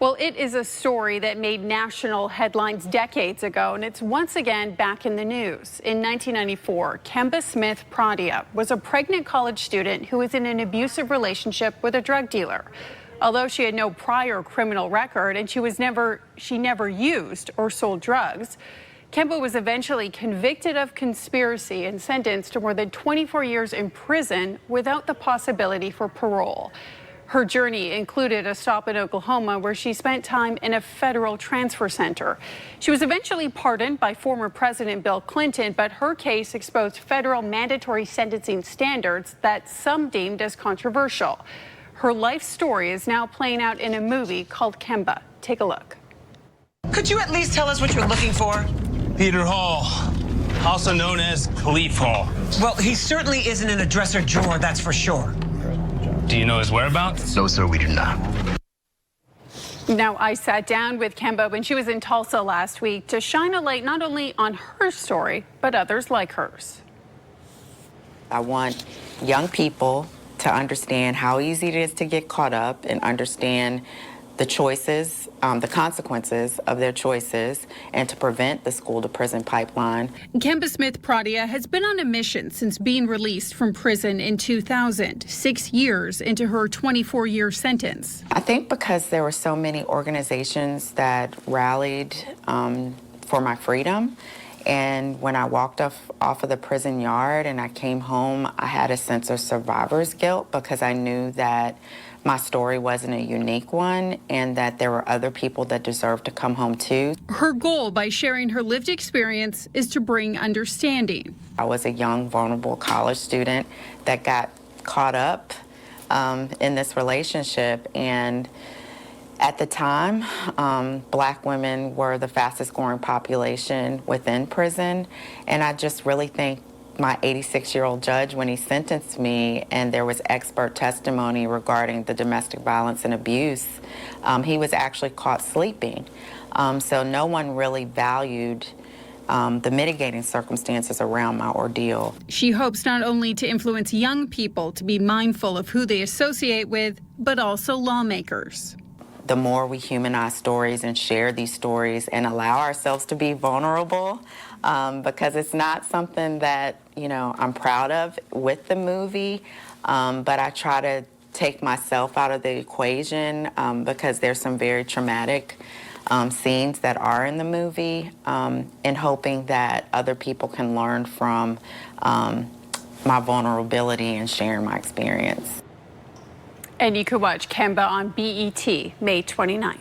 Well, it is a story that made national headlines decades ago, and it's once again back in the news. In 1994, Kemba Smith Pradia was a pregnant college student who was in an abusive relationship with a drug dealer. Although she had no prior criminal record and she never used or sold drugs, Kemba was eventually convicted of conspiracy and sentenced to more than 24 years in prison without the possibility for parole. Her journey included a stop in Oklahoma where she spent time in a federal transfer center. She was eventually pardoned by former President Bill Clinton, but her case exposed federal mandatory sentencing standards that some deemed as controversial. Her life story is now playing out in a movie called Kemba. Take a look. Could you at least tell us what you're looking for? Peter Hall, also known as Khalif Hall. Well, he certainly isn't in a dresser drawer, that's for sure. Do you know his whereabouts? No, sir, we do not. Now, I sat down with Kemba when she was in Tulsa last week to shine a light not only on her story, but others like hers. I want young people to understand how easy it is to get caught up and understand the choices, the consequences of their choices, and to prevent the school-to-prison pipeline. Kemba Smith Pradia has been on a mission since being released from prison in 2000, 6 years into her 24-year sentence. I think because there were so many organizations that rallied for my freedom, and when I walked off of the prison yard and I came home, I had a sense of survivor's guilt because I knew that my story wasn't a unique one and that there were other people that deserved to come home too. Her goal by sharing her lived experience is to bring understanding. I was a young, vulnerable college student that got caught up in this relationship, and at the time, Black women were the fastest growing population within prison, and I just really think my 86-year-old judge, when he sentenced me and there was expert testimony regarding the domestic violence and abuse, he was actually caught sleeping. So no one really valued the mitigating circumstances around my ordeal. She hopes not only to influence young people to be mindful of who they associate with, but also lawmakers. The more we humanize stories and share these stories and allow ourselves to be vulnerable, because it's not something that, I'm proud of with the movie, but I try to take myself out of the equation because there's some very traumatic scenes that are in the movie, and hoping that other people can learn from my vulnerability and sharing my experience. And you can watch Kemba on BET May 29th.